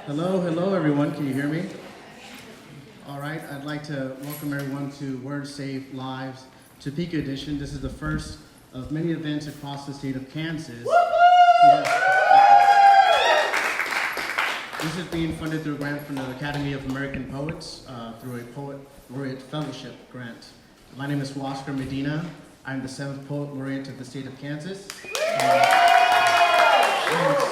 Hello, hello everyone. Can you hear me? All right, I'd like to welcome everyone to Word Save Lives Topeka Edition. This is the first of many events across the state of Kansas. Yes. This is being funded through a grant from the Academy of American Poets through a Poet Laureate Fellowship grant. My name is Oscar Medina. I'm the 7th Poet Laureate of the state of Kansas. I'm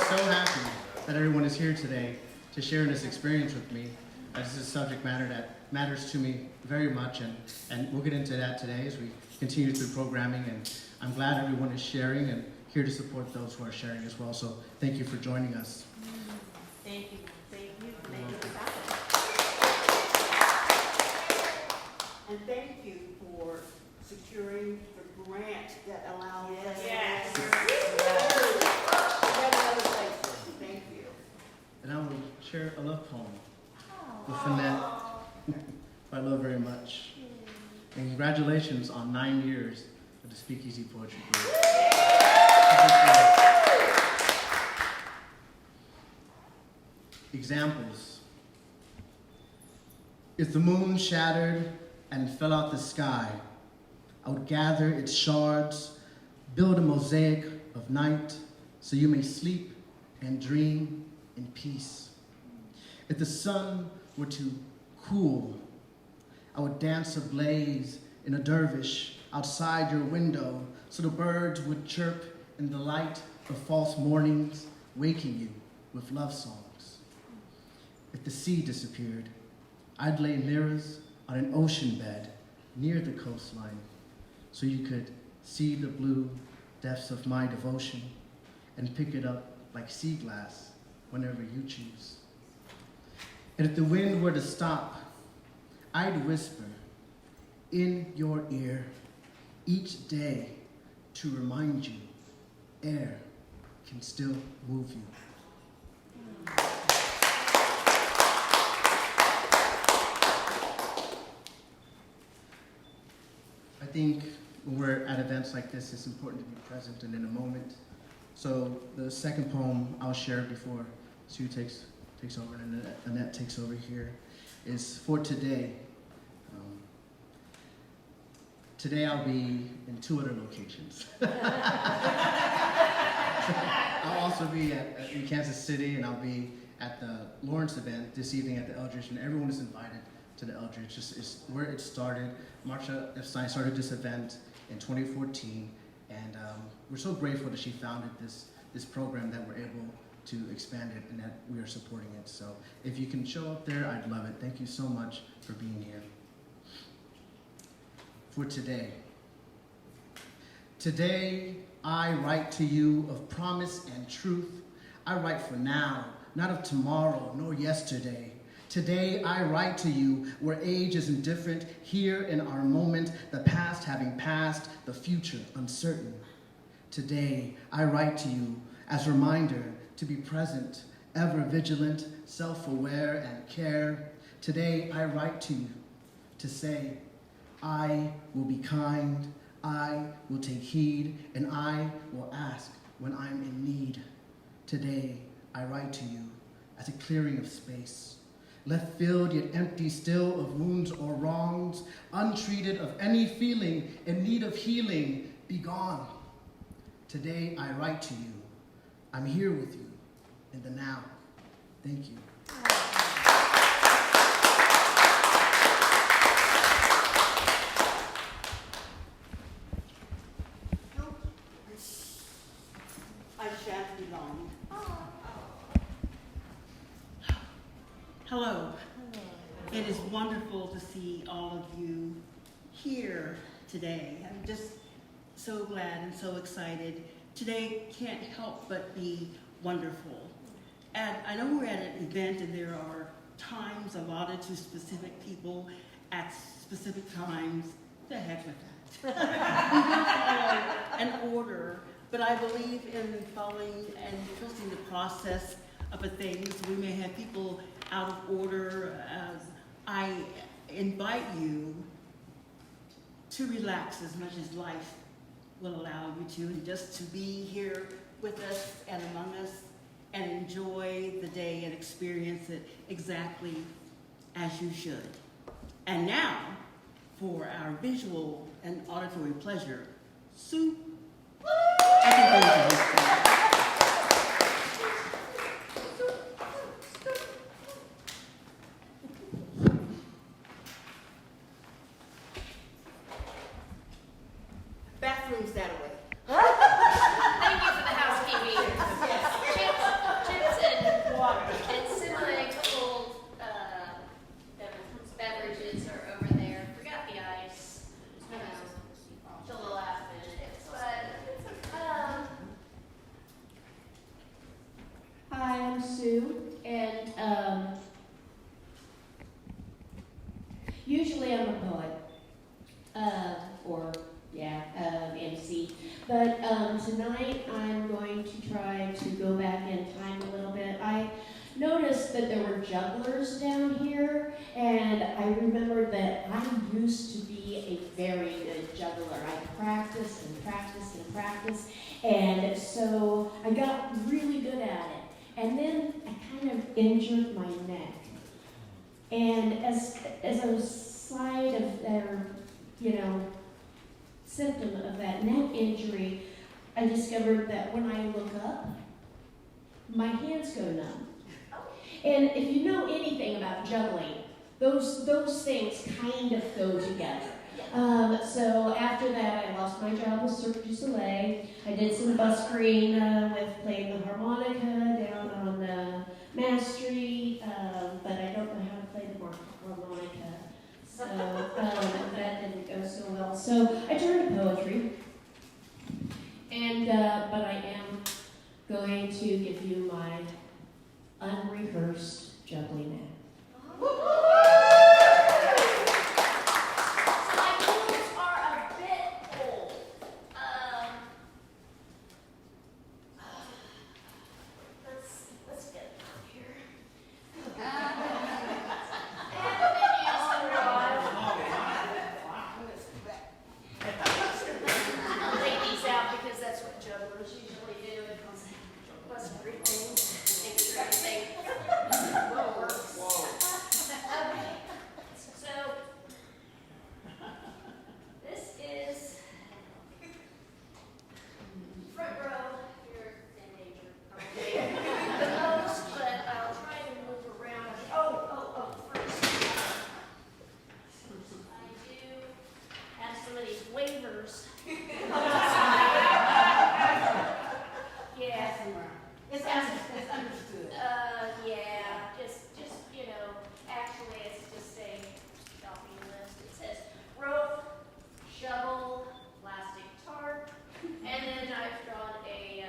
so happy that everyone is here today to share this experience with me. This is a subject matter that matters to me very much, and we'll get into that today as we continue through programming. And I'm glad everyone is sharing and here to support those who are sharing as well. So thank you for joining us. Thank you. Thank you for making this happen. And thank you for securing the grant that allows us to Yes. other places. Thank you. And I will share a love poem with Annette, who I love very much. And congratulations on 9 years of the Speakeasy Poetry Group. Examples. If the moon shattered and fell out the sky, I would gather its shards, build a mosaic of night, so you may sleep and dream in peace. If the sun were to cool, I would dance ablaze in a dervish outside your window, so the birds would chirp in the light of false mornings, waking you with love songs. If the sea disappeared, I'd lay mirrors on an ocean bed near the coastline, so you could see the blue depths of my devotion and pick it up like sea glass whenever you choose. And if the wind were to stop, I'd whisper in your ear each day to remind you air can still move you. I think when we're at events like this, it's important to be present and in a moment. So the second poem I'll share before Sue takes over and Annette takes over here is for today. Today I'll be in 2 other locations. I'll also be in Kansas City, and I'll be at the Lawrence event this evening at the Eldridge, and everyone is invited to the Eldridge. It's where it started. Marsha F. Stein started this event in 2014, and we're so grateful that she founded this program, that we're able to expand it and that we are supporting it. So if you can show up there, I'd love it. Thank you so much for being here. For today. Today, I write to you of promise and truth. I write for now, not of tomorrow, nor yesterday. Today, I write to you where age is indifferent, here in our moment, the past having passed, the future uncertain. Today, I write to you as a reminder to be present, ever vigilant, self-aware, and care. Today, I write to you to say, I will be kind, I will take heed, and I will ask when I'm in need. Today, I write to you as a clearing of space, left filled yet empty still of wounds or wrongs, untreated of any feeling in need of healing, be gone. Today, I write to you. I'm here with you in the now. Thank you. I shan't be long. Hello. It is wonderful to see all of you here today. I'm just so glad and so excited. Today can't help but be wonderful. And I know we're at an event and there are times allotted to specific people at specific times. The heck with that. We will follow an order, but I believe in following and trusting the process of things. We may have people out of order. I invite you to relax as much as life will allow you to, and just to be here with us and among us and enjoy the day and experience it exactly as you should. And now, for our visual and auditory pleasure, Sue. I can go to this part. Bathrooms that way. Thank you for the housekeeping. Chips and Water. and semi-cold beverages are over there. Forgot the ice. Till the last minute. But Hi, I'm Sue, and usually I'm a poet, MC. But tonight I'm going to try to go back in time a little bit. I noticed that there were jugglers down here, and I remembered that I used to be a very good juggler. I practiced and practiced and practiced, and so I got really good at it. And then I kind of injured my neck. And as a side of symptom of that neck injury, I discovered that when I look up, my hands go numb. And if you know anything about juggling, those things kind of go together. So after that, I lost my job with Cirque du Soleil. I did some buskering with playing the harmonica down on Mass Street, but I don't know how to play the harmonica. So that didn't go so well. So I turned to poetry, and but I am going to give you my unrehearsed juggling act. my clothes are a bit old. Let's get it out here. I haven't been used in a while. I'll lay these out because that's what jugglers usually do. It must everything, makes sure everything works. Okay, so this is front row. You're in danger, probably the most, but I'll try to move around. Oh, first. I do have some of these waivers. Yeah. It's understood. Yeah, just, actually it's just a shopping list. It says rope, shovel, plastic tarp, and then I've drawn a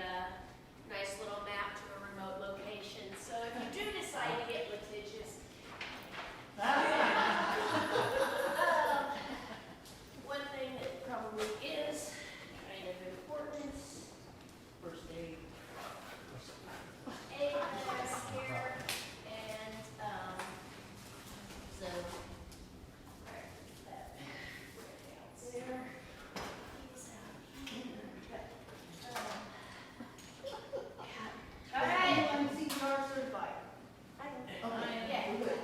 nice little map to a remote location. So if you do decide to get litigious, one thing that probably is kind of important, first aid. Here, and so right, that right out there. He's out here. All right. I'm CPR certified. Yeah. Good.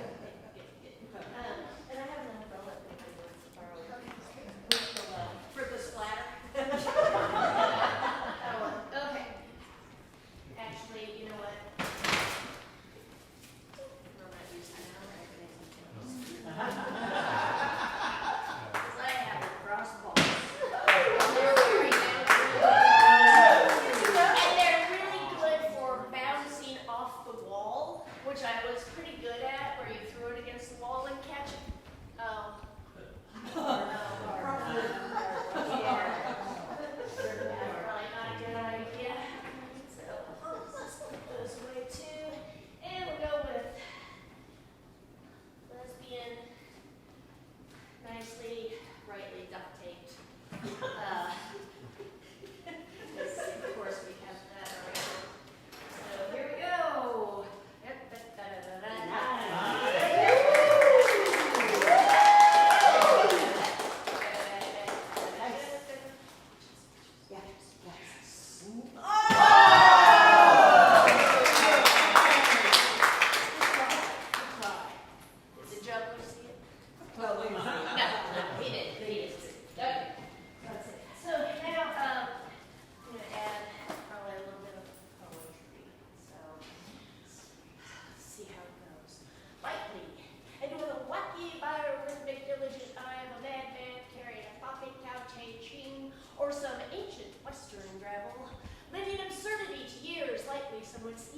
And I have an umbrella if anybody wants to borrow it. For the splatter. Okay. Actually, you know what? We're not using it now, right? Because I have a crossbow. They're very good. And they're really good for bouncing off the wall, which I was pretty good at, where you throw it against the wall and catch it. Oh. Probably not a good idea. So let's put those away too. And we'll go with lesbian, nicely, rightly duct taped. Because of course we have that already. So here we go. Yep, da-da-da-da-da.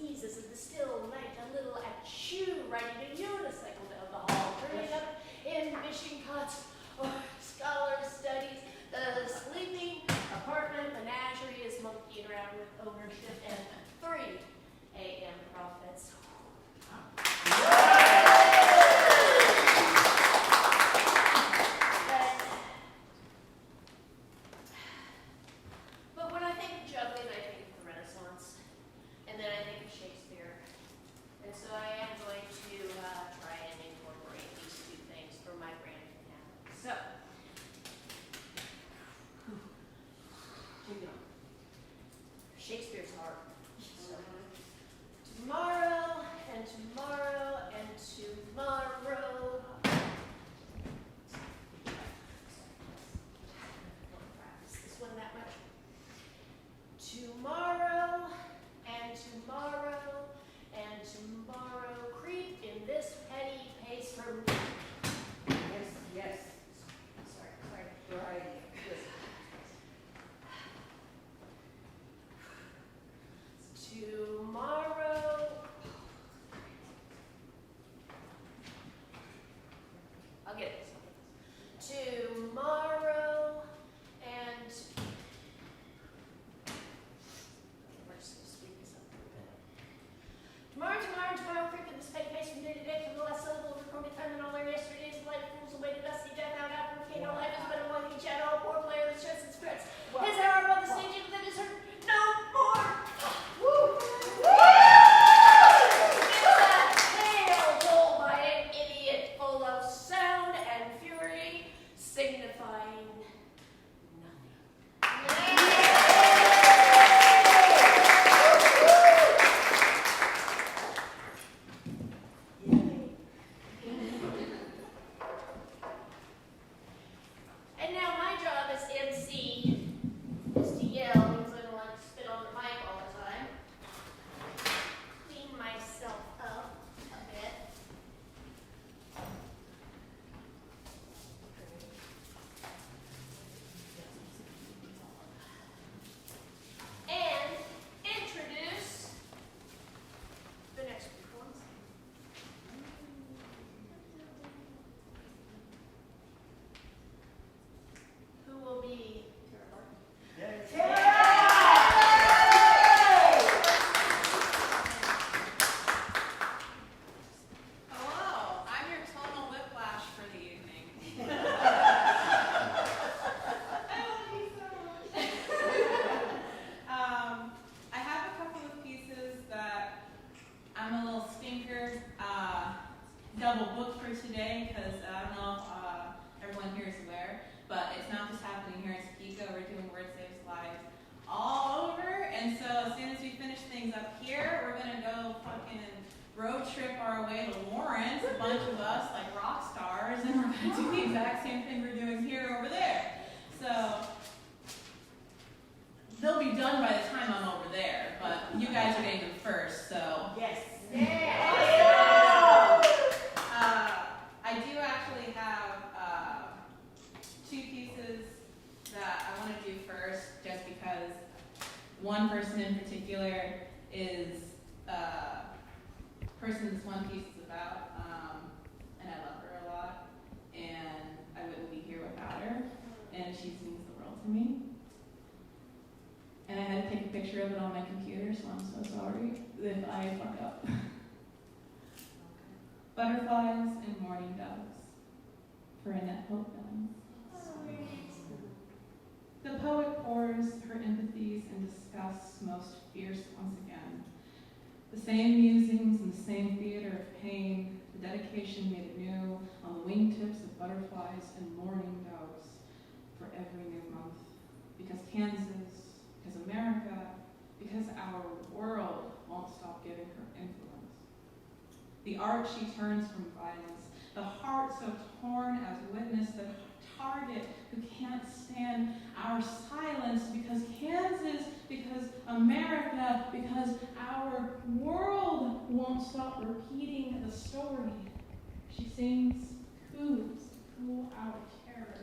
sneezes in the still night, a little at you, riding a unicycle down the hall, turning up in fishing pots, or scholar studies, the sleeping apartment menagerie is monkeying around with ownership, and 3 a.m. profits. But when I think of juggling, I think of the Renaissance, and then I think of Shakespeare. And so I am going to try and incorporate these 2 things for my grand finale. So, Shakespeare's hard. So, tomorrow, and tomorrow, and tomorrow. Don't practice this one that much. Tomorrow, and tomorrow, and tomorrow, creep in this petty pace from. Yes. Sorry. Right. Tomorrow. I'll get it. Tomorrow, and we're just gonna speed this up a little bit. Tomorrow, creep in this petty pace from day to day, from the last syllable of recorded time and all our yesterday's of life fools away to dusty death out after volcano life is but a walking shadow, a poor player that sheds and spreads. His hour above the stage that is heard no more. Woo! It's a tale told by an idiot full of sound and fury, signifying nothing. And now my job as MC is to yell because I don't like to spit on the mic all the time. Clean myself up a bit. And introduce the next performance. Who will be Hello, I'm your tonal whiplash for the evening. I love you so much. I have a couple of pieces that I'm a little stinker, double booked for today because I don't know if everyone here is aware, but it's not just happening here in Topeka. We're doing Word Saves Lives all over, and so as soon as we finish things up here, we're gonna go fucking road trip our way to Lawrence, a bunch of us like rock stars, and we're gonna do the exact same thing we're doing here over there. So they'll be done by the time I'm over there, but you guys are getting them first, so. Yes. I do actually have 2 pieces that I want to do first, just because one person in particular is person this one piece is about, and I love her a lot, and I wouldn't be here without her, and she means the world to me. And I had to take a picture of it on my computer, so I'm so sorry if I fuck up. Butterflies and Mourning Doves, for Annette Hope Billings. The poet pours her empathies and disgusts most fierce once again. The same musings in the same theater of pain, the dedication made anew on the wingtips of butterflies and mourning doves for every new month. Because Kansas, because America, because our world won't stop giving her influence. The art she turns from violence, the heart so torn as witness, the target who can't stand our silence, because Kansas, because America, because our world won't stop repeating the story. She sings coups to cool our terror,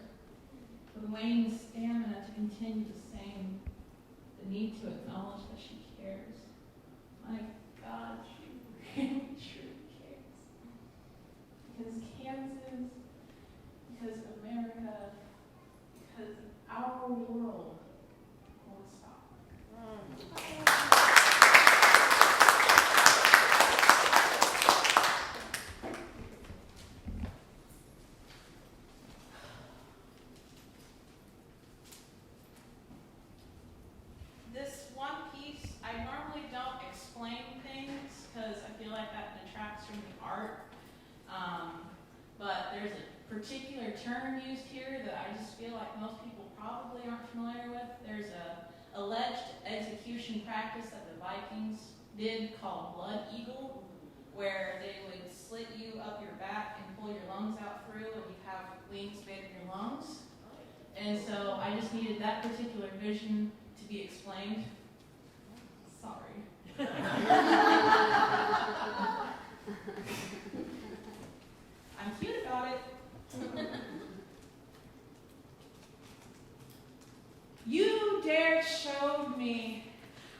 the waning stamina to continue the same, the need to acknowledge that she cares. My God. art. But there's a particular term used here that I just feel like most people probably aren't familiar with. There's a alleged execution practice that the Vikings did called blood eagle, where they would slit you up your back and pull your lungs out through, and you have wings made of your lungs. And so I just needed that particular vision to be explained. Sorry. I'm cute about it. You dare showed me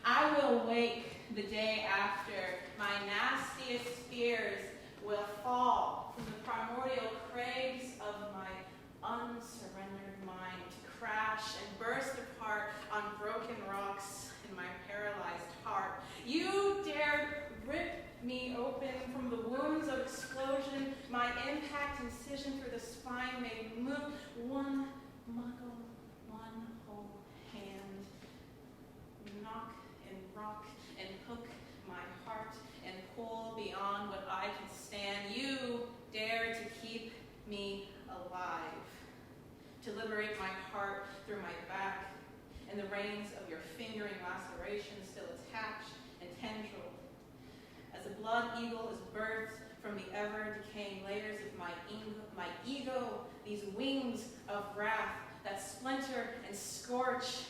I will wake the day after. My nastiest fears will fall from the primordial crags of my unsurrendered mind to crash and burst apart on broken rocks in my paralyzed heart. You dared rip me open from the wounds of explosion. My impact incision through the spine made move one muggle, one whole hand. Knock and rock and hook my heart and pull beyond what I can stand. You dare to keep me alive, to liberate my heart through my back, and the reins of your fingering lacerations still attached and tendrilled. As a blood eagle is birthed from the ever-decaying layers of my ego, these wings of wrath that splinter and scorch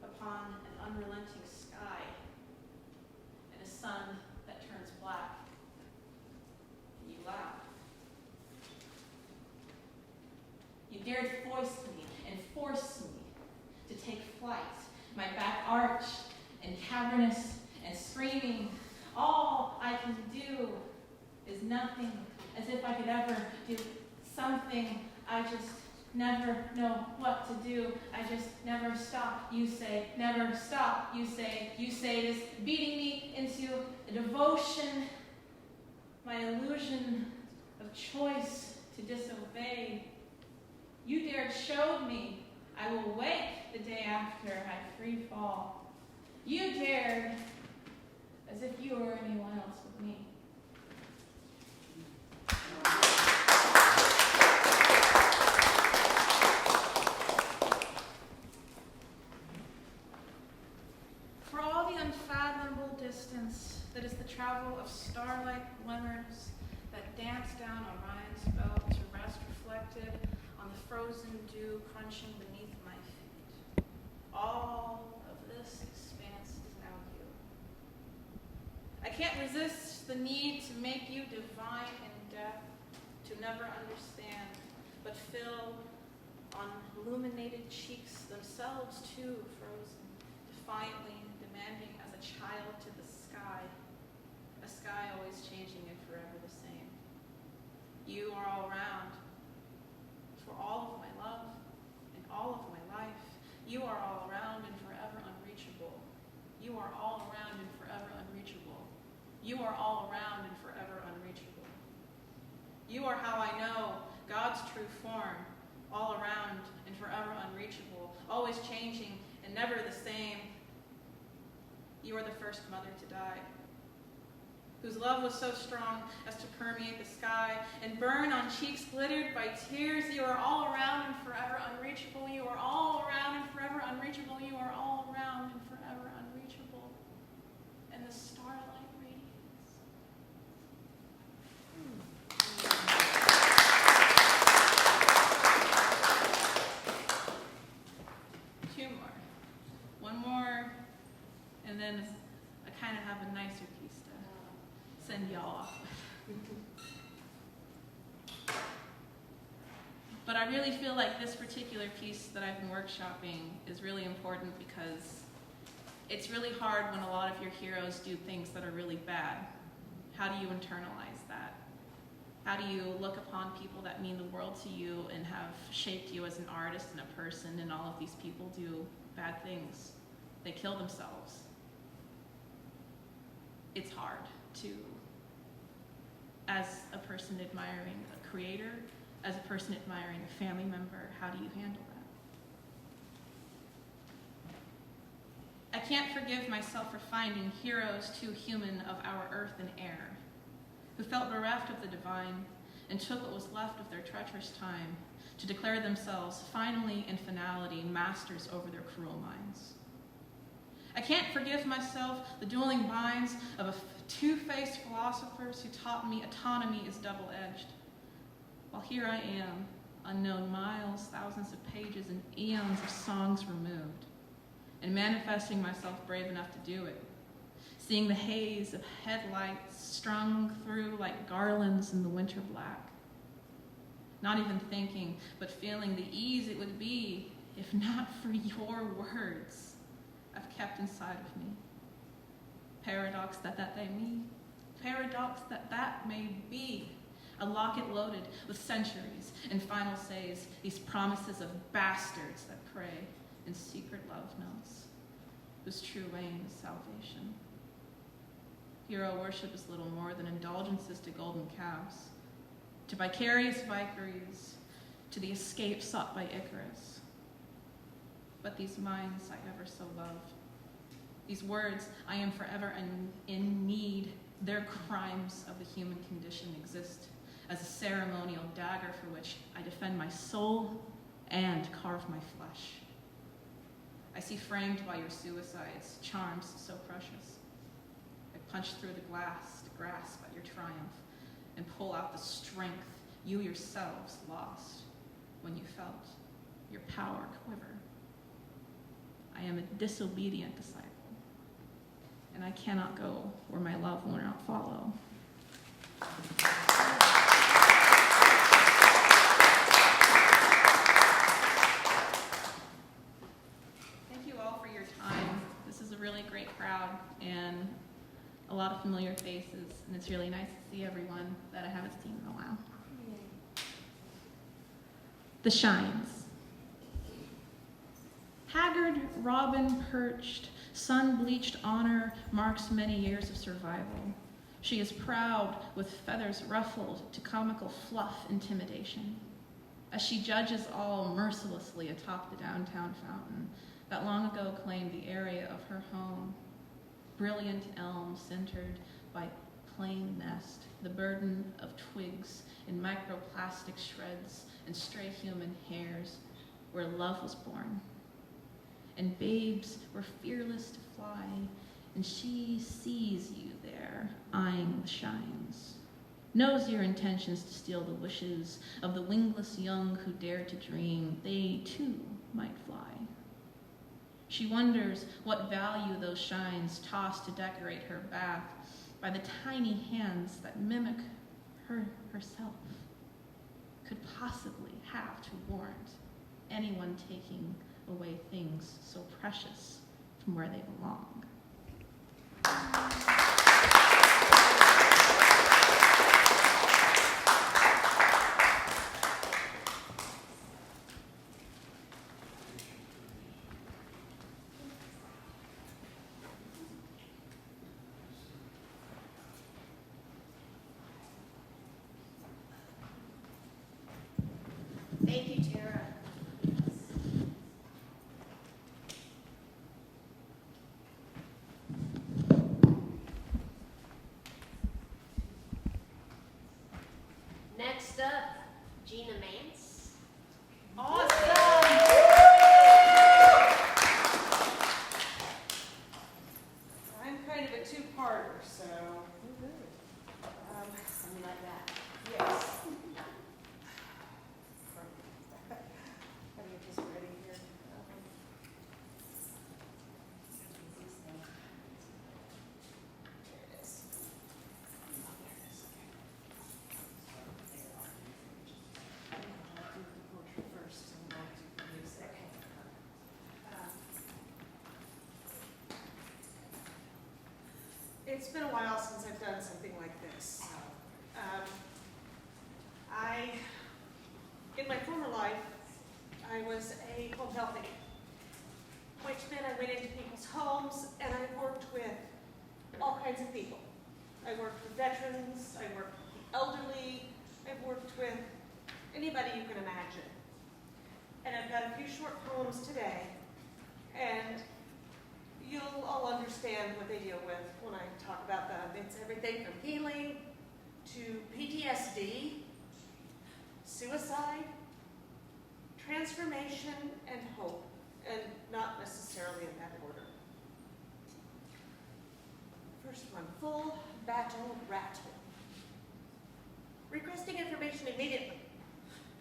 upon an unrelenting sky and a sun that turns black. And you laugh. You dared foist me and force me to take flight, my back arched and cavernous and screaming. All I can do is nothing, as if I could ever do something. I just never know what to do. I just never stop. You say, never stop. You say this, beating me into a devotion, my illusion of choice to disobey. You dared showed me I will wake the day after I free fall. You dared, as if you were anyone else with me. For all the unfathomable distance that is the travel of starlight glimmers that dance down Orion's belt to rest reflected on the frozen dew crunching beneath my feet. All of this expanse is now you. I can't resist the need to make you divine in death, to never understand, but fill on illuminated cheeks, themselves too frozen, defiantly demanding as a child to the sky, a sky always changing and forever the same. You are all around, for all of my love and all of my life. You are all around and forever unreachable. You are all around and forever unreachable. You are all around and forever unreachable. You are how I know God's true form, all around and forever unreachable, always changing and never the same. You are the first mother to die, whose love was so strong as to permeate the sky and burn on cheeks glittered by tears. You are all around and forever unreachable. You are all around and forever unreachable. You are all around and forever unreachable. And the starlight radiance. Two more. One more, and then I kind of have a nicer piece to send y'all off with. But I really feel like this particular piece that I've been workshopping is really important because it's really hard when a lot of your heroes do things that are really bad. How do you internalize that? How do you look upon people that mean the world to you and have shaped you as an artist and a person, and all of these people do bad things? They kill themselves. It's hard to, as a person admiring a creator, as a person admiring a family member, how do you handle that? I can't forgive myself for finding heroes too human of our earth and air. who felt bereft of the divine and took what was left of their treacherous time to declare themselves finally in finality masters over their cruel minds. I can't forgive myself the dueling minds of two-faced philosophers who taught me autonomy is double-edged, while here I am, unknown miles, thousands of pages, and eons of songs removed, and manifesting myself brave enough to do it, seeing the haze of headlights strung through like garlands in the winter black, not even thinking, but feeling the ease it would be if not for your words I've kept inside of me. Paradox that may be. Paradox that may be. A locket loaded with centuries and final says, these promises of bastards that pray in secret love notes, whose true aim is salvation. Hero worship is little more than indulgences to golden calves, to vicarious Valkyries, to the escape sought by Icarus. But these minds I ever so love, these words I am forever in need, their crimes of the human condition exist as a ceremonial dagger for which I defend my soul and carve my flesh. I see framed by your suicides, charms so precious. I punch through the glass to grasp at your triumph and pull out the strength you yourselves lost when you felt your power quiver. I am a disobedient disciple, and I cannot go where my love will not follow. Thank you all for your time. This is a really great crowd and a lot of familiar faces, and it's really nice to see everyone that I haven't seen in a while. The Shines. Haggard robin perched, sun-bleached honor marks many years of survival. She is proud with feathers ruffled to comical fluff intimidation, as she judges all mercilessly atop the downtown fountain that long ago claimed the area of her home. Brilliant elm centered by plain nest, the burden of twigs in microplastic shreds and stray human hairs, where love was born. And babes were fearless to fly, and she sees you there, eyeing the shines, knows your intentions to steal the wishes of the wingless young who dare to dream they too might fly. She wonders what value those shines toss to decorate her bath by the tiny hands that mimic her herself could possibly have to warrant anyone taking away things so precious from where they belong. Thank you, Tara. Next up, Gina Mance. I'm kind of a two-parter, so. Something like that. Yes. Let me get this ready here. There it is. I'll do the poetry first and then I'll do the music. It's been a while since I've done something like this. In my former life, I was a home health aide, which meant I went into people's homes and I worked with all kinds of people. I worked with veterans, I worked with the elderly, I've worked with anybody you can imagine. And I've got a few short poems today, and you'll all understand what they deal with when I talk about them. It's everything from healing to PTSD, suicide, transformation, and hope, and not necessarily in that order. First one, full battle rattle. Requesting information immediately.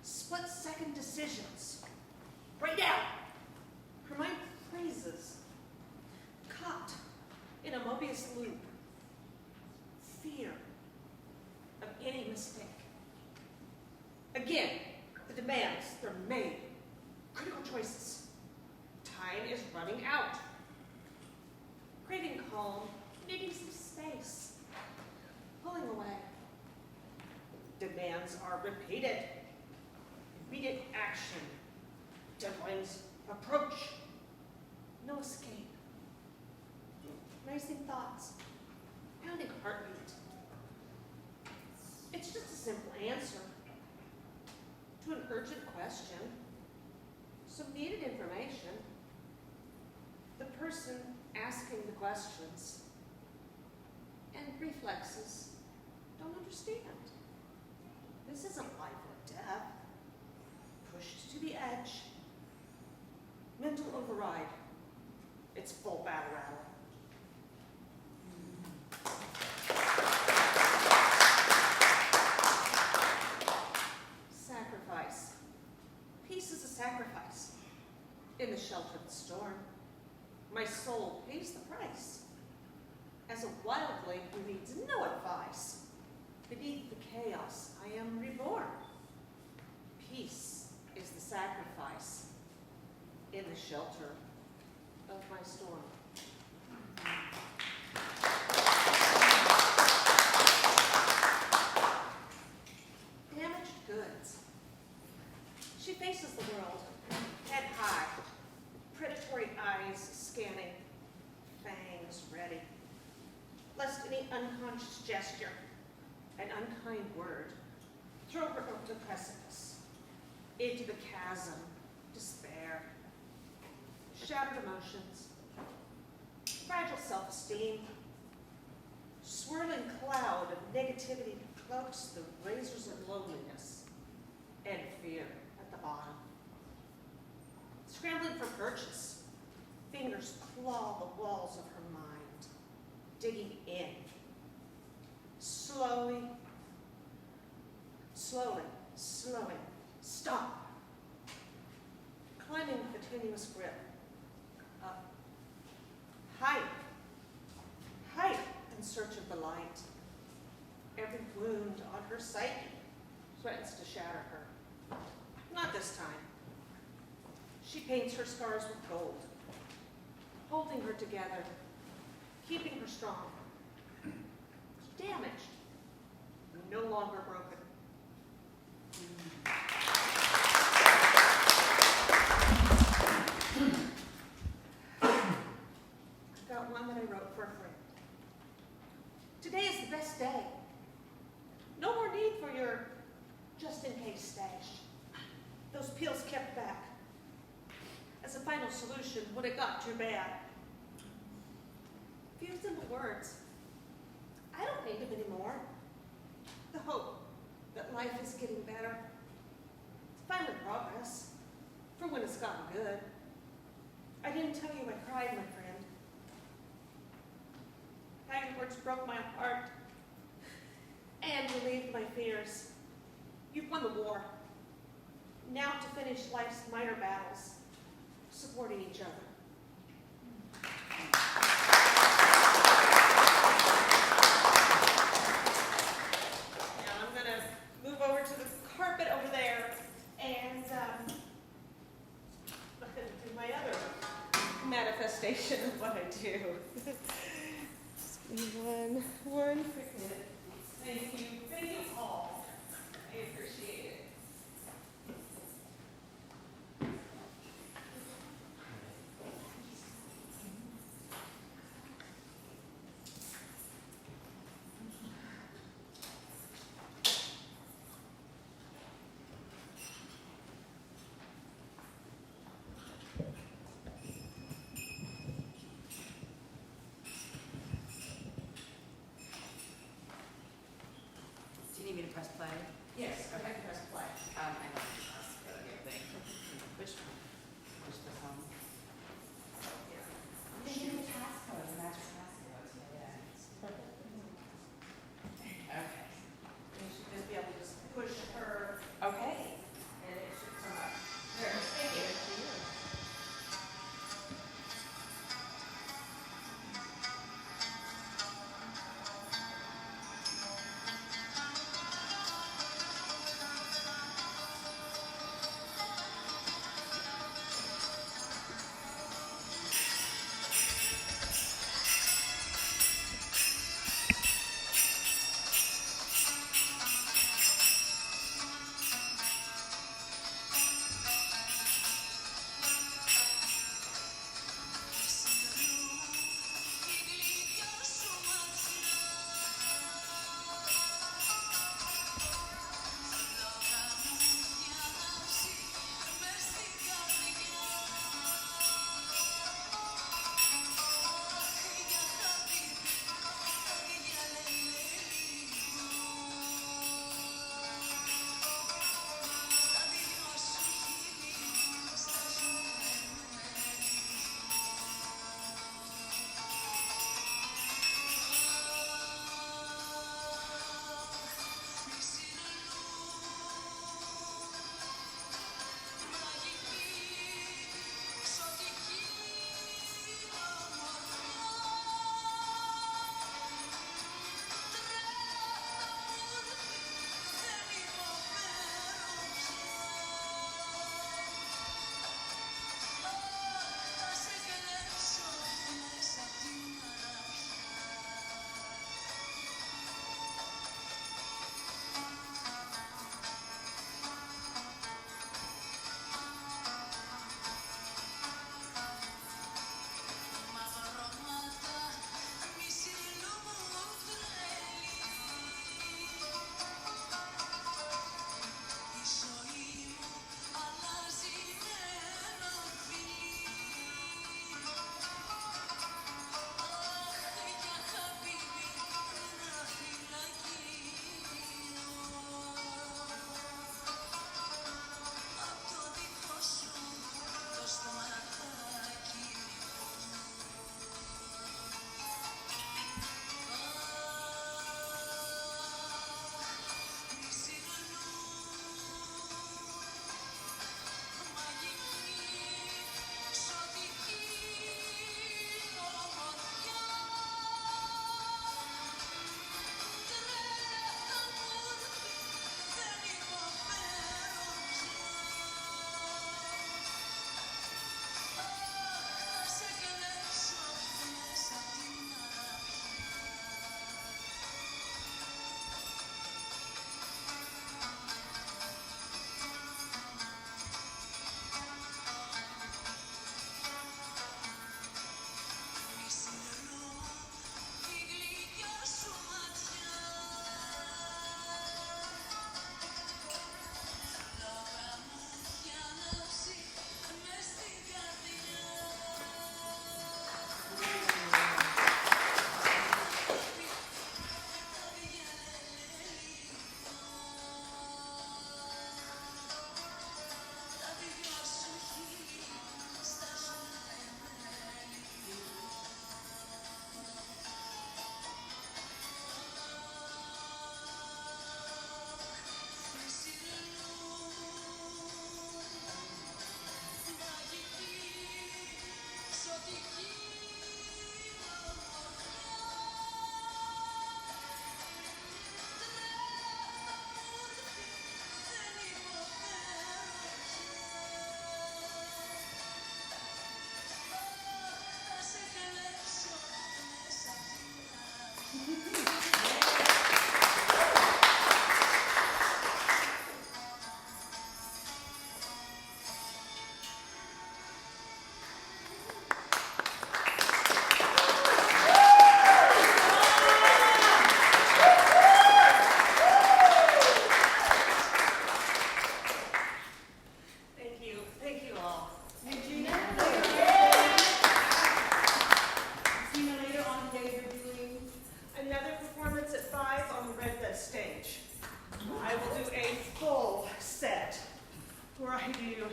Split-second decisions. Right now. Hermione freezes. Caught in a Mobius loop. Fear of any mistake. Again, the demands, they're made. Critical choices. Time is running out. Craving calm, needing some space. Pulling away. Demands are repeated. Immediate action. Deadlines approach. No escape. Racing thoughts. Pounding heartbeat. It's just a simple answer to an urgent question. Some needed information. The person asking the questions and reflexes don't understand. This isn't life or death. Pushed to the edge. Mental override. It's full battle rattle. Sacrifice. Peace is a sacrifice. In the shelter of the storm, my soul pays the price. As a wildling who needs no advice, beneath the chaos I am reborn. Peace is the sacrifice in the shelter of my storm. Damaged goods. She faces the world, head high, predatory eyes scanning, fangs ready. Lest any unconscious gesture, an unkind word, throw her over the precipice, into the chasm, despair, shattered emotions, fragile self-esteem, swirling cloud of negativity cloaks the razors of loneliness and fear at the bottom. Scrambling for purchase, fingers claw the walls of her mind, digging in. Slowly, stop. Climbing with a tenuous grip. Up. Hike in search of the light. Every wound on her psyche threatens to shatter her. Not this time. She paints her scars with gold, holding her together, keeping her strong. Damaged, no longer broken. I've got one that I wrote for a friend. Today is the best day. No more need for your just-in-case stash. Those pills kept back as a final solution when it got too bad. Few simple words. I don't need them anymore. The hope that life is getting better. It's finally progress for when it's gotten good. I didn't tell you I cried, my friend. Kind words broke my heart and relieved my fears. You've won the war. Now to finish life's minor battles, supporting each other. Manifestation of what I do. Just one quick minute. Thank you all. I appreciate it. you need me to press play? Yes, I can press play. I know what to press, but I don't think. Push the home. Yeah. They give you passcodes, and that's your passcodes, yeah. Perfect. Okay. You should just be able to just push her, Okay. and it should come up. There. Thank you. Another performance at 5 on the Red Dust stage. I will do a full set where I do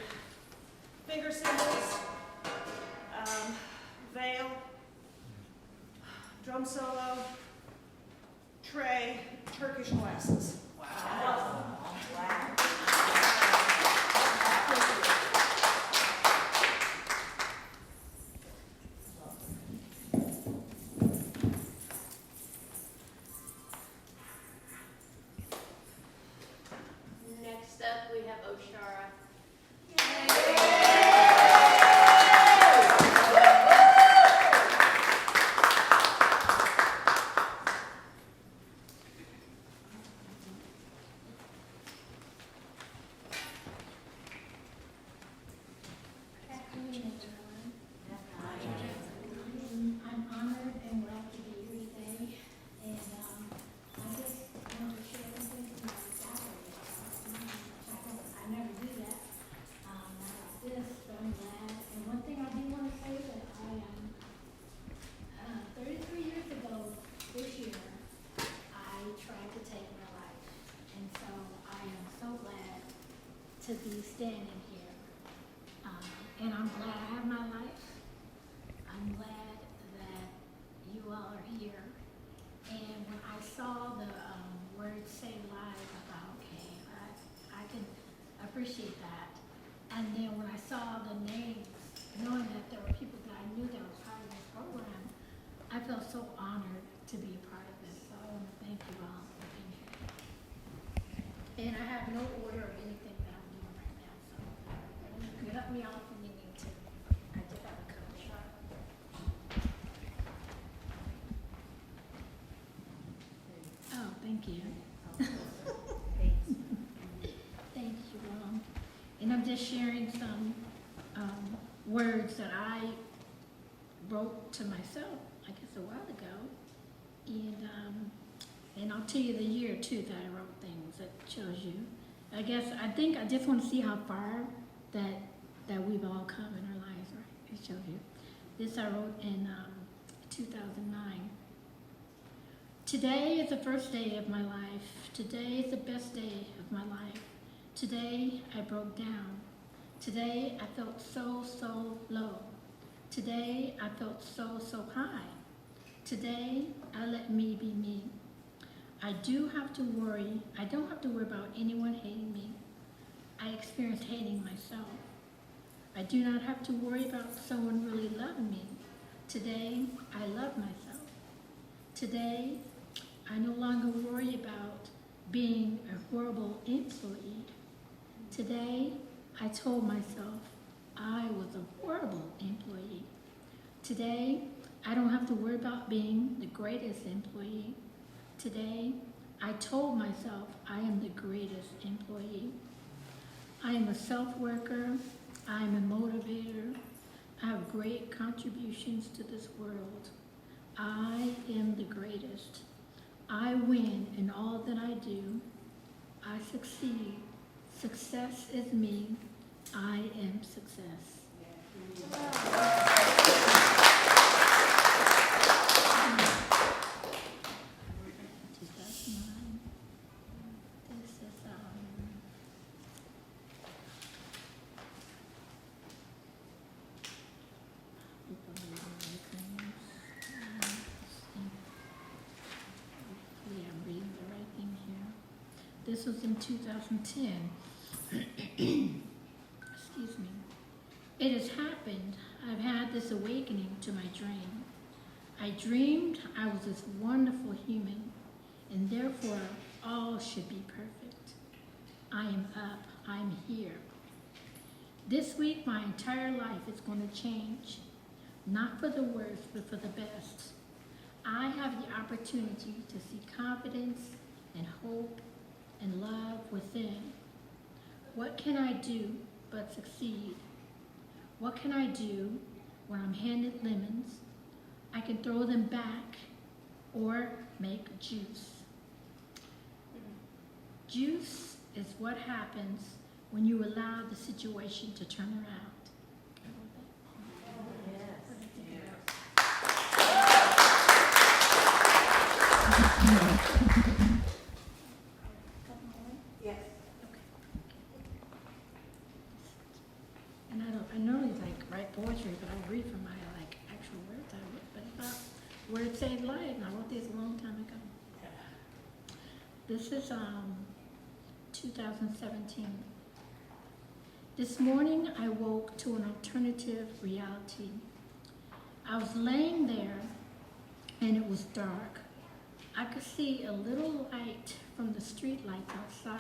finger cymbals, veil, drum solo, tray, Turkish glasses. Next up, we have Oshara. I'm honored and glad to be here today, and I just want to share something from my gallery. I never do that. Not like this, but I'm glad. And one thing I do want to say that I am 33 years ago this year, I tried to take my life, and so I am so glad to be standing here. And I'm glad I have my life. I'm glad that you all are here. And when I saw the word "say live," I thought, okay, I can appreciate that. And then when I saw the names, knowing that there were people that I knew that were part of this program, I felt so honored to be a part of this. So I want to thank you all for being here. And I have no order of anything that I'm doing right now, so you can help me out if you need me to. I did have a couple shot. Oh, thank you. Thank you. And I'm just sharing some words that I wrote to myself, I guess a while ago. And I'll tell you the year too that I wrote things that shows you. I just want to see how far that we've all come in our lives, right? It shows you. This I wrote in 2009. Today is the first day of my life. Today is the best day of my life. Today I broke down. Today I felt so low. Today I felt so high. Today I let me be me. I don't have to worry about anyone hating me. I experienced hating myself. I do not have to worry about someone really loving me. Today I love myself. Today I no longer worry about being a horrible employee. Today, I told myself I was a horrible employee. Today, I don't have to worry about being the greatest employee. Today, I told myself I am the greatest employee. I am a self-worker. I am a motivator. I have great contributions to this world. I am the greatest. I win in all that I do. I succeed. Success is me. I am success. This was in 2010. Excuse me. It has happened. I've had this awakening to my dream. I dreamed I was this wonderful human, and therefore all should be perfect. I am up. I'm here. This week, my entire life is going to change, not for the worse, but for the best. I have the opportunity to see confidence and hope and love within. What can I do but succeed? What can I do when I'm handed lemons? I can throw them back or make juice. Juice is what happens when you allow the situation to turn around. This is 2017. This morning I woke to an alternative reality. I was laying there and it was dark. I could see a little light from the street light outside.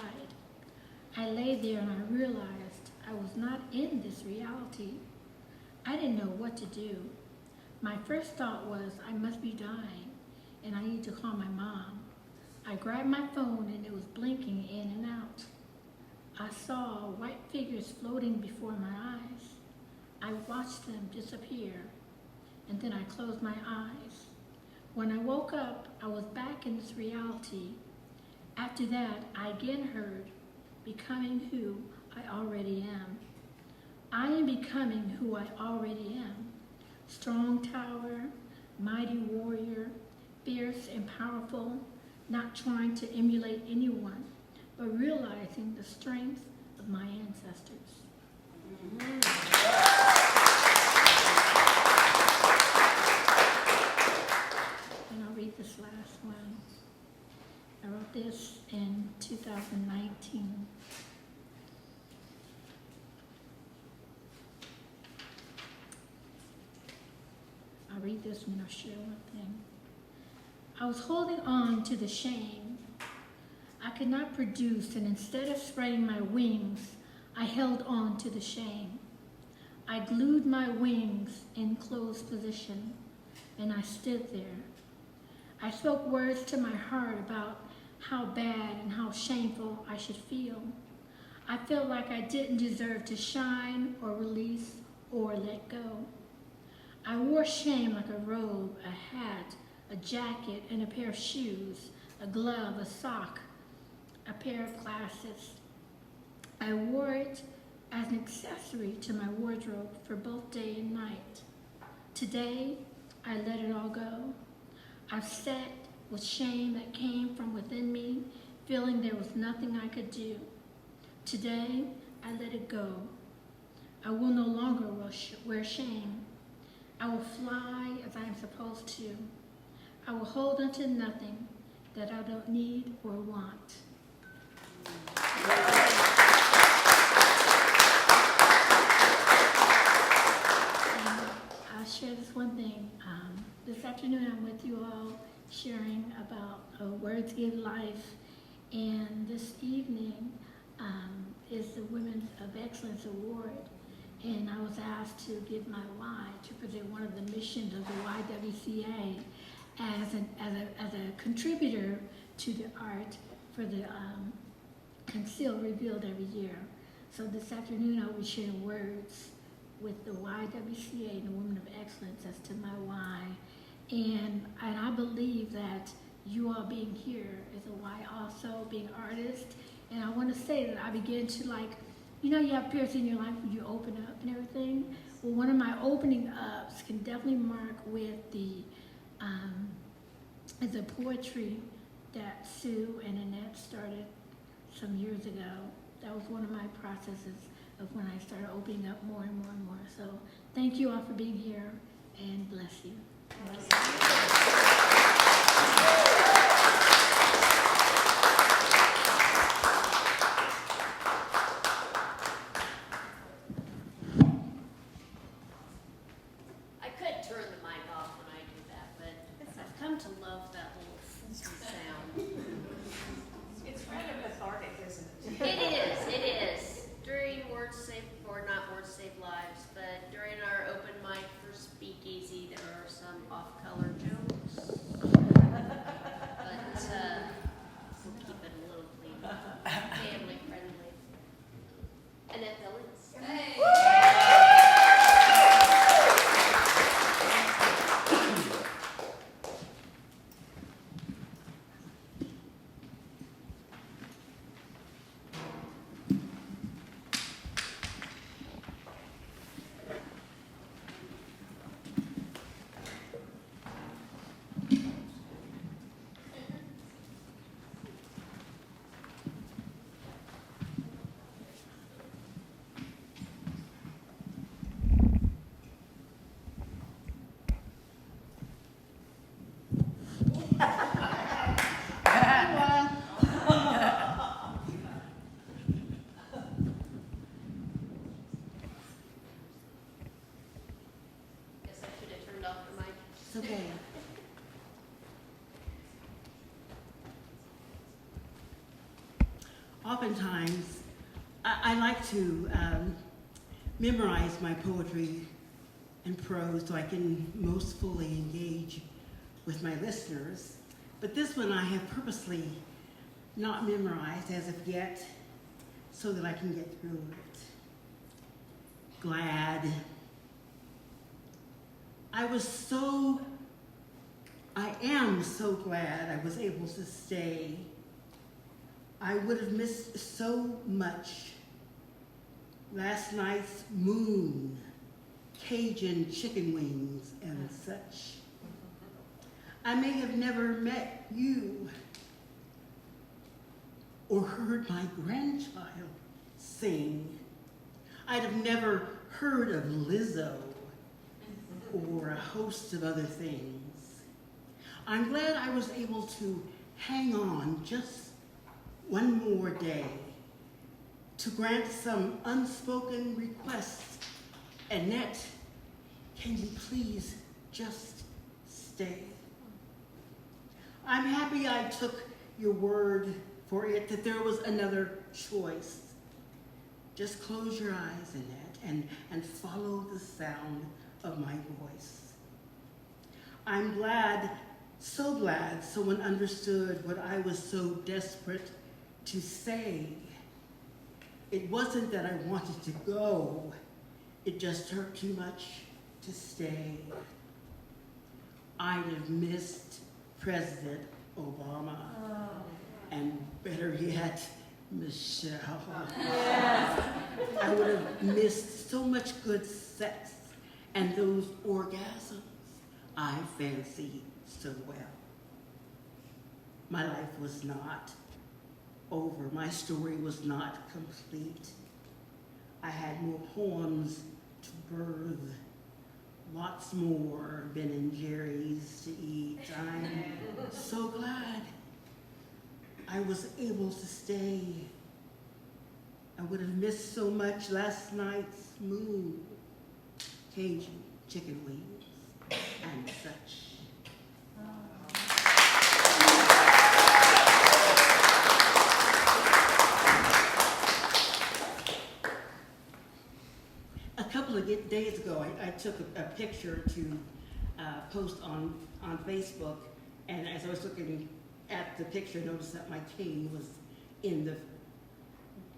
I lay there and I realized I was not in this reality. I didn't know what to do. My first thought was I must be dying and I need to call my mom. I grabbed my phone and it was blinking in and out. I saw white figures floating before my eyes. I watched them disappear and then I closed my eyes. When I woke up, I was back in this reality. After that, I again heard, becoming who I already am. I am becoming who I already am. Strong tower, mighty warrior, fierce and powerful, not trying to emulate anyone, but realizing the strength of my ancestors. And I'll read this last one. I wrote this in 2019. I'll read this and I'll share one thing. I was holding on to the shame I could not produce, and instead of spreading my wings, I held on to the shame. I glued my wings in closed position, and I stood there. I spoke words to my heart about how bad and how shameful I should feel. I felt like I didn't deserve to shine or release or let go. I wore shame like a robe, a hat, a jacket, and a pair of shoes, a glove, a sock, a pair of glasses. I wore it as an accessory to my wardrobe for both day and night. Today, I let it all go. I've sat with shame that came from within me, feeling there was nothing I could do. Today, I let it go. I will no longer wear shame. I will fly as I am supposed to. I will hold on to nothing that I don't need or want. And I'll share this one thing. This afternoon I'm with you all sharing about Words Give Life, and this evening is the Women of Excellence Award. And I was asked to give my why, to present one of the missions of the YWCA as a contributor to the art for the Concealed Revealed every year. So this afternoon I'll be sharing words with the YWCA and the Women of Excellence as to my why. And I believe that you all being here is a why also, being artists. And I want to say that I began to you have periods in your life where you open up and everything. Well, one of my opening ups can definitely mark with the poetry that Sue and Annette started some years ago. That was one of my processes of when I started opening up more and more and more. So thank you all for being here, and bless you. I could turn the mic off when I do that, but I've come to love that little sound. It's kind of cathartic, isn't it? It is. During Words Save, or not Words Save Lives, but during our open mic for Speakeasy, there are some off-color jokes. oftentimes I like to memorize my poetry and prose so I can most fully engage with my listeners. But this one I have purposely not memorized as of yet so that I can get through it. Glad. I am so glad I was able to stay. I would have missed so much. Last night's moon, Cajun chicken wings, and such. I may have never met you or heard my grandchild sing. I'd have never heard of Lizzo or a host of other things. I'm glad I was able to hang on just one more day to grant some unspoken requests. Annette, can you please just stay? I'm happy I took your word for it that there was another choice. Just close your eyes, Annette, and follow the sound of my voice. I'm glad, so glad someone understood what I was so desperate to say. It wasn't that I wanted to go, it just hurt too much to stay. I'd have missed President Obama, and better yet, Michelle. Yes. I would have missed so much good sex and those orgasms I fancy so well. My life was not over. My story was not complete. I had more poems to birth, lots more Ben and Jerry's to eat. I'm so glad I was able to stay. I would have missed so much last night's moon, Cajun chicken wings, and such. A couple of days ago, I took a picture to post on Facebook, and as I was looking at the picture, I noticed that my cane was in the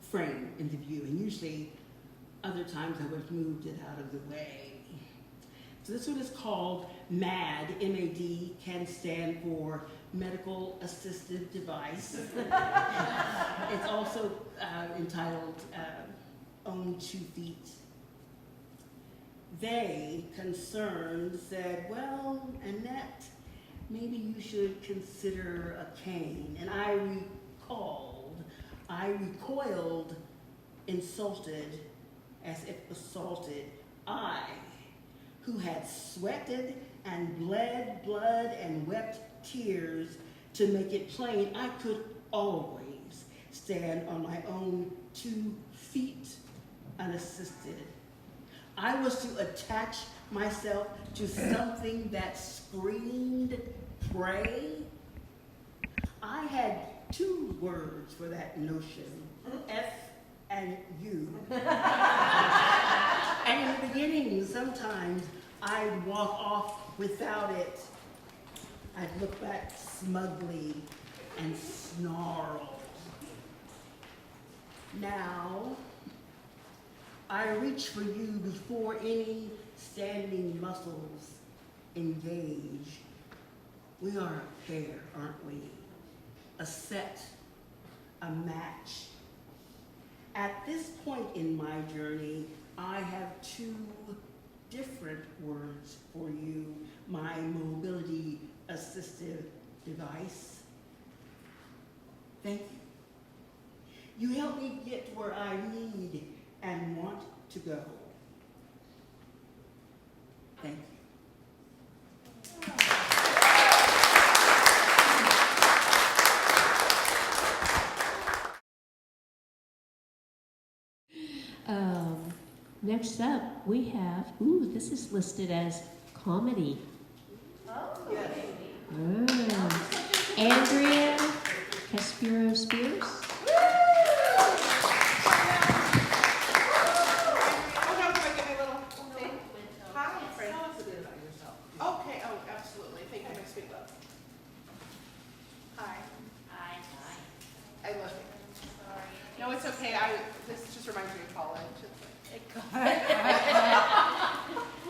frame, in the view, and usually other times I would have moved it out of the way. So this one is called MAD, M-A-D, can stand for Medical Assisted Device. It's also entitled Own 2 Feet. They, concerned, said, well, Annette, maybe you should consider a cane. And I recoiled, insulted, as if assaulted. I, who had sweated and bled blood and wept tears to make it plain I could always stand on my own 2 feet unassisted. I was to attach myself to something that screamed, pray. I had 2 words for that notion, F and U. And in the beginning, sometimes I'd walk off without it. I'd look back smugly and snarl. Now, I reach for you before any standing muscles engage. We are a pair, aren't we? A set, a match. At this point in my journey, I have 2 different words for you, my mobility assistive device. Thank you. You help me get where I need and want to go. Thank you. Next up, we have, this is listed as comedy. Andrea Caspiro Spears. I love it. Sorry. No, it's okay. This just reminds me of college. Okay,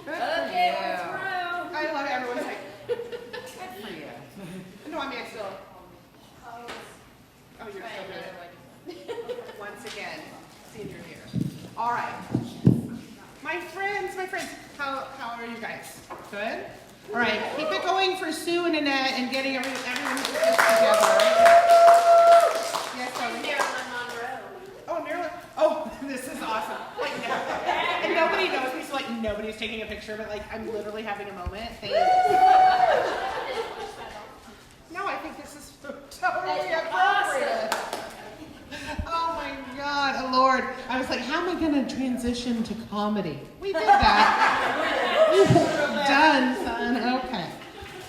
we're through. I love it. Everyone's like, Good for you. no, I mean, I still, Oh, oh, you're try still another good. one. Once again, senior year. All right. My friends, how are you guys? Good? All right, keep it going for Sue and Annette and getting everyone together. Yes, Ellie? Marilyn Monroe. Oh, Marilyn. Oh, this is awesome. Like, no. And nobody knows me, so like nobody's taking a picture, but like I'm literally having a moment. Thanks. No, I think this is totally appropriate. Oh my God, oh Lord. I was like, how am I going to transition to comedy? We did that. Done, son. Okay.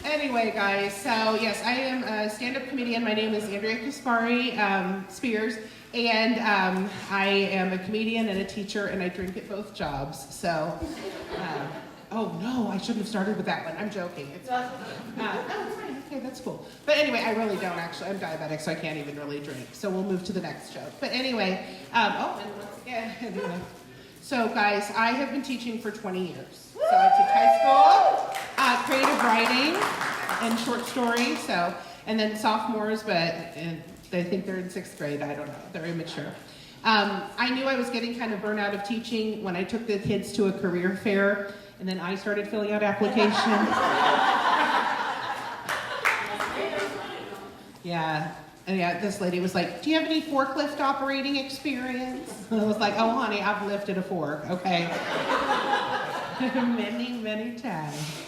Anyway, guys, so yes, I am a stand-up comedian. My name is Andrea Kaspari Spears, and I am a comedian and a teacher, and I drink at both jobs. So, oh no, I shouldn't have started with that one. I'm joking. It's fine. Oh, fine. Okay, that's cool. But anyway, I really don't actually. I'm diabetic, so I can't even really drink. So we'll move to the next joke. But anyway, and once again, anyway. So guys, I have been teaching for 20 years. So I teach high school, creative writing, and short stories. So, and then sophomores, but they think they're in 6th grade. I don't know. They're immature. I knew I was getting kind of burnt out of teaching when I took the kids to a career fair, and then I started filling out applications. Yeah, this lady was like, do you have any forklift operating experience? And I was like, oh, honey, I've lifted a fork, okay? many times.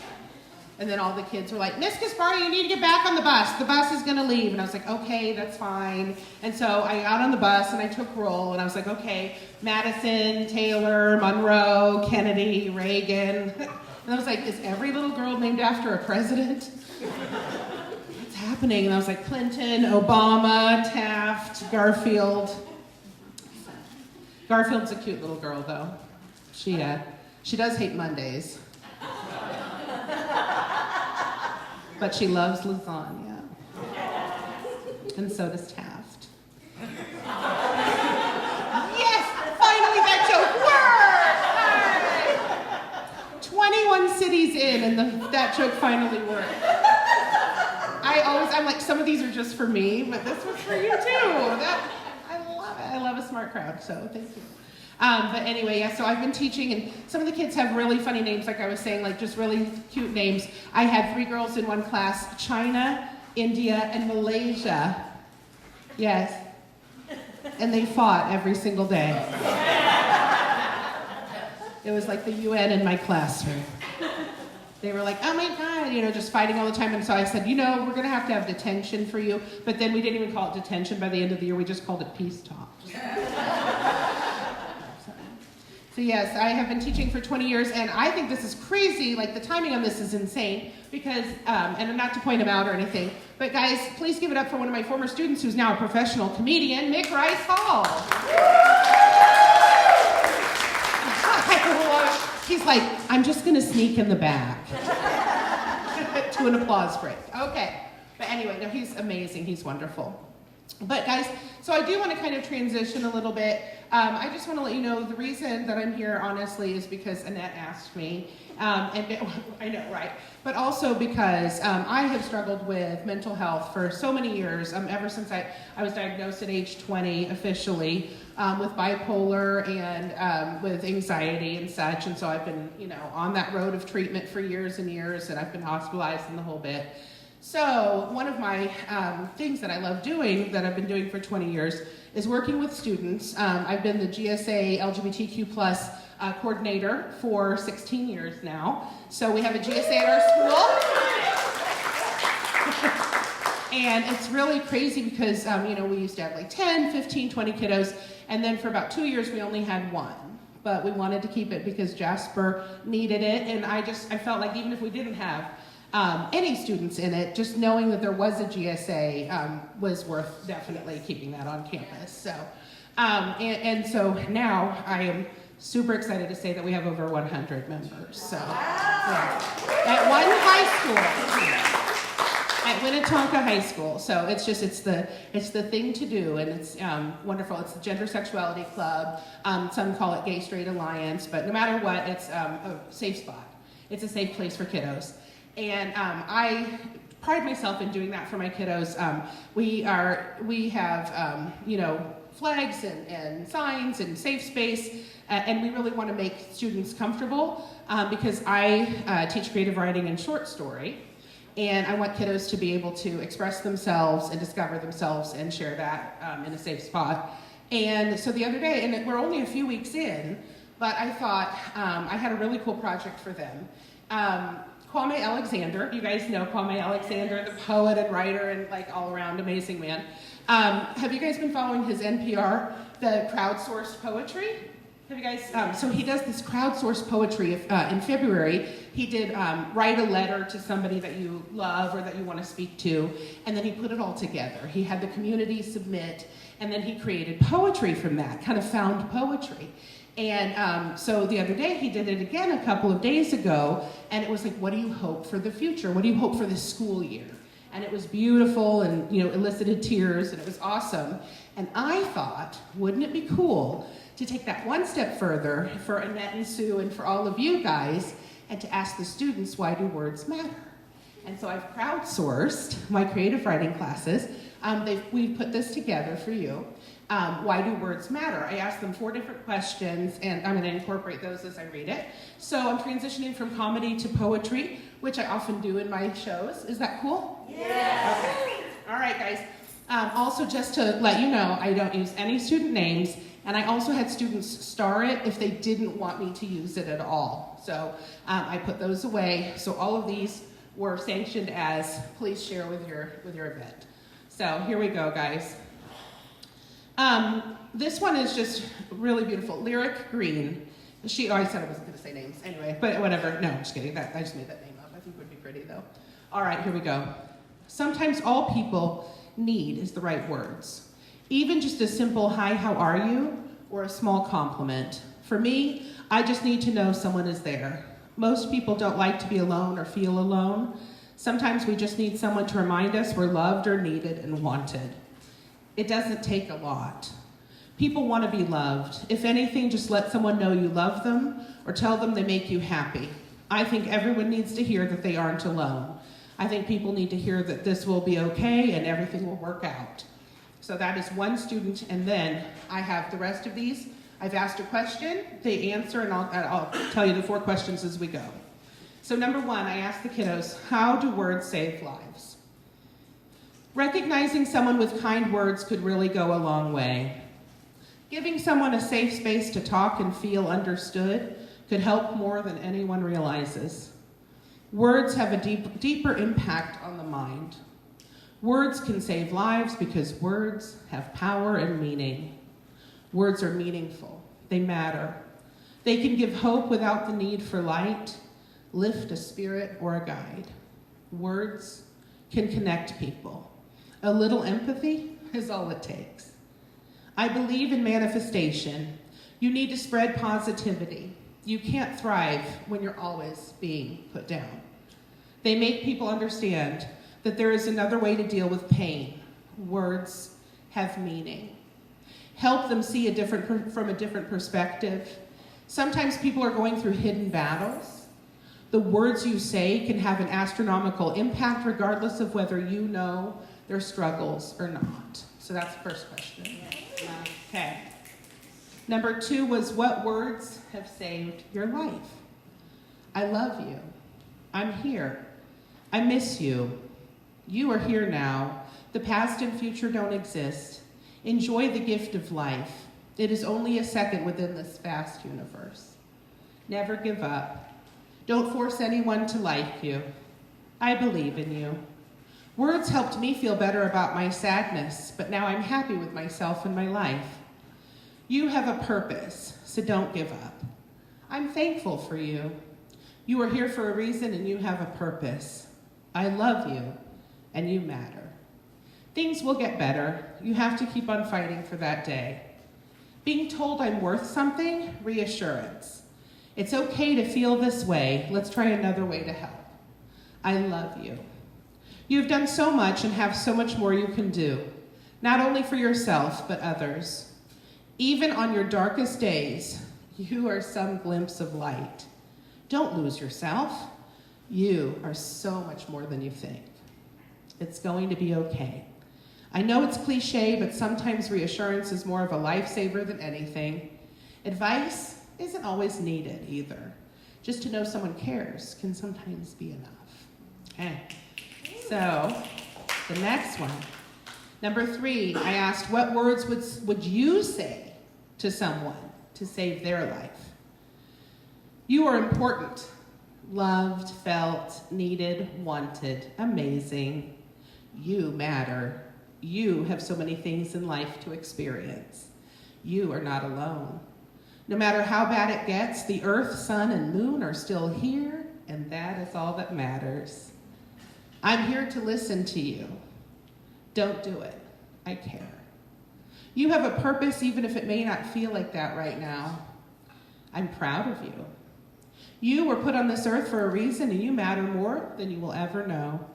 And then all the kids were like, Miss Kaspari, you need to get back on the bus. The bus is going to leave. And I was like, okay, that's fine. And so I got on the bus and I took roll. And I was like, okay, Madison, Taylor, Monroe, Kennedy, Reagan. And I was like, is every little girl named after a president? What's happening? And I was like, Clinton, Obama, Taft, Garfield. Garfield's a cute little girl, though. She does hate Mondays. But she loves lasagna. And so does Taft. Yes! Finally that joke worked! 21 cities in and that joke finally worked. I'm like, some of these are just for me, but this was for you too. I love it. I love a smart crowd, so thank you. But anyway, yeah, so I've been teaching, and some of the kids have really funny names, like I was saying, like just really cute names. I had 3 girls in one class, China, India, and Malaysia. Yes. And they fought every single day. It was like the UN in my classroom. They were like, oh my God, just fighting all the time. And so I said, we're going to have detention for you. But then we didn't even call it detention by the end of the year. We just called it peace talk. So yes, I have been teaching for 20 years, and I think this is crazy. Like, the timing on this is insane because, and not to point him out or anything, but guys, please give it up for one of my former students who's now a professional comedian, Mick Rice Hall. He's like, I'm just going to sneak in the back to an applause break. Okay. But anyway, no, he's amazing. He's wonderful. But guys, so I do want to kind of transition a little bit. I just want to let you know the reason that I'm here, honestly, is because Annette asked me. I know, right? But also because I have struggled with mental health for so many years, ever since I was diagnosed at age 20 officially with bipolar and with anxiety and such. And so I've been, on that road of treatment for years and years, and I've been hospitalized and the whole bit. So one of my things that I love doing, that I've been doing for 20 years, is working with students. I've been the GSA LGBTQ+ coordinator for 16 years now. So we have a GSA at our school. And it's really crazy because, we used to have like 10, 15, 20 kiddos. And then for about 2 years, we only had 1. But we wanted to keep it because Jasper needed it. And I felt like even if we didn't have any students in it, just knowing that there was a GSA was worth definitely keeping that on campus. So, and so now I am super excited to say that we have over 100 members. So, yeah. At one high school. at Winnetonka High School. So it's the thing to do, and it's wonderful. It's the Gender Sexuality Club. Some call it Gay Straight Alliance, but no matter what, it's a safe spot. It's a safe place for kiddos. And I pride myself in doing that for my kiddos. We have flags and signs and safe space, and we really want to make students comfortable because I teach creative writing and short story, and I want kiddos to be able to express themselves and discover themselves and share that in a safe spot. And so the other day, and we're only a few weeks in, but I thought I had a really cool project for them. Kwame Alexander, you guys know Kwame Alexander, the poet and writer and like all around amazing man. Have you guys been following his NPR, the crowdsourced poetry? Have you guys, so he does this crowdsourced poetry. In February, he did write a letter to somebody that you love or that you want to speak to, and then he put it all together. He had the community submit, and then he created poetry from that, kind of found poetry. And so the other day, he did it again a couple of days ago, and it was like, what do you hope for the future? What do you hope for this school year? And it was beautiful and, elicited tears, and it was awesome. And I thought, wouldn't it be cool to take that one step further for Annette and Sue and for all of you guys, and to ask the students, why do words matter? And so I've crowdsourced my creative writing classes. We've put this together for you. Why do words matter? I asked them 4 different questions, and I'm going to incorporate those as I read it. So I'm transitioning from comedy to poetry, which I often do in my shows. Is that cool? Yes. Okay. All right, guys. Also, just to let you know, I don't use any student names, and I also had students star it if they didn't want me to use it at all. So I put those away. So all of these were sanctioned as please share with your event. So here we go, guys. This one is just really beautiful. Lyric Green. I said I wasn't going to say names anyway, but whatever. No, I'm just kidding. I just made that name up. I think it would be pretty though. All right, here we go. Sometimes all people need is the right words. Even just a simple hi, how are you? Or a small compliment. For me, I just need to know someone is there. Most people don't like to be alone or feel alone. Sometimes we just need someone to remind us we're loved or needed and wanted. It doesn't take a lot. People want to be loved. If anything, just let someone know you love them or tell them they make you happy. I think everyone needs to hear that they aren't alone. I think people need to hear that this will be okay and everything will work out. So that is one student, and then I have the rest of these. I've asked a question, they answer, and I'll tell you the 4 questions as we go. So number 1, I asked the kiddos, how do words save lives? Recognizing someone with kind words could really go a long way. Giving someone a safe space to talk and feel understood could help more than anyone realizes. Words have a deeper impact on the mind. Words can save lives because words have power and meaning. Words are meaningful. They matter. They can give hope without the need for light, lift a spirit or a guide. Words can connect people. A little empathy is all it takes. I believe in manifestation. You need to spread positivity. You can't thrive when you're always being put down. They make people understand that there is another way to deal with pain. Words have meaning. Help them see from a different perspective. Sometimes people are going through hidden battles. The words you say can have an astronomical impact regardless of whether you know their struggles or not. So that's the first question. Okay. Number 2 was, what words have saved your life? I love you. I'm here. I miss you. You are here now. The past and future don't exist. Enjoy the gift of life. It is only a second within this vast universe. Never give up. Don't force anyone to like you. I believe in you. Words helped me feel better about my sadness, but now I'm happy with myself and my life. You have a purpose, so don't give up. I'm thankful for you. You are here for a reason and you have a purpose. I love you and you matter. Things will get better. You have to keep on fighting for that day. Being told I'm worth something, reassurance. It's okay to feel this way. Let's try another way to help. I love you. You have done so much and have so much more you can do, not only for yourself, but others. Even on your darkest days, you are some glimpse of light. Don't lose yourself. You are so much more than you think. It's going to be okay. I know it's cliche, but sometimes reassurance is more of a lifesaver than anything. Advice isn't always needed either. Just to know someone cares can sometimes be enough. Okay. So, the next one. Number 3, I asked, what words would you say to someone to save their life? You are important, loved, felt, needed, wanted, amazing. You matter. You have so many things in life to experience. You are not alone. No matter how bad it gets, the earth, sun, and moon are still here, and that is all that matters. I'm here to listen to you. Don't do it. I care. You have a purpose even if it may not feel like that right now. I'm proud of you. You were put on this earth for a reason, and you matter more than you will ever know.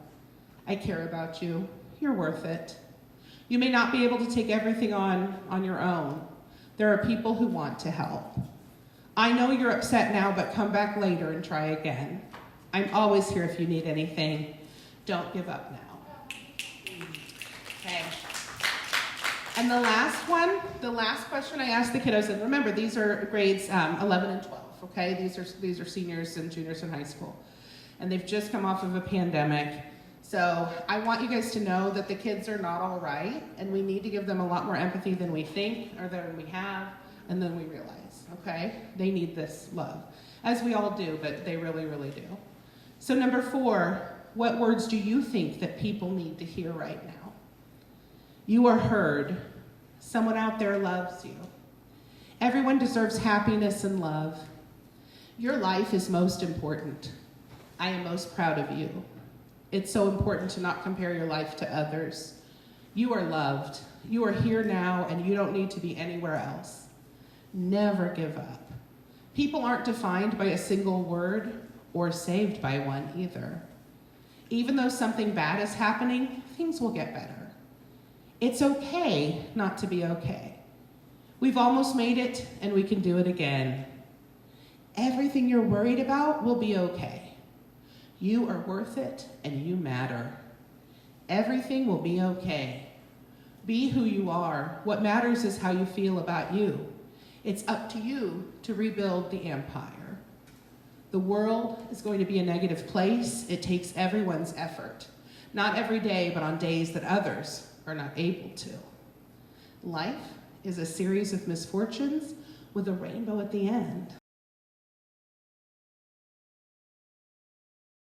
I care about you. You're worth it. You may not be able to take everything on your own. There are people who want to help. I know you're upset now, but come back later and try again. I'm always here if you need anything. Don't give up now. Okay. And the last question I asked the kiddos, and remember, these are grades 11 and 12, okay? These are seniors and juniors in high school. And they've just come off of a pandemic. So I want you guys to know that the kids are not all right, and we need to give them a lot more empathy than we think, or than we have, and then we realize, okay? They need this love, as we all do, but they really, really do. So number 4, what words do you think that people need to hear right now? You are heard. Someone out there loves you. Everyone deserves happiness and love. Your life is most important. I am most proud of you. It's so important to not compare your life to others. You are loved. You are here now, and you don't need to be anywhere else. Never give up. People aren't defined by a single word or saved by one either. Even though something bad is happening, things will get better. It's okay not to be okay. We've almost made it, and we can do it again. Everything you're worried about will be okay. You are worth it, and you matter. Everything will be okay. Be who you are. What matters is how you feel about you. It's up to you to rebuild the empire. The world is going to be a negative place. It takes everyone's effort. Not every day, but on days that others are not able to. Life is a series of misfortunes with a rainbow at the end.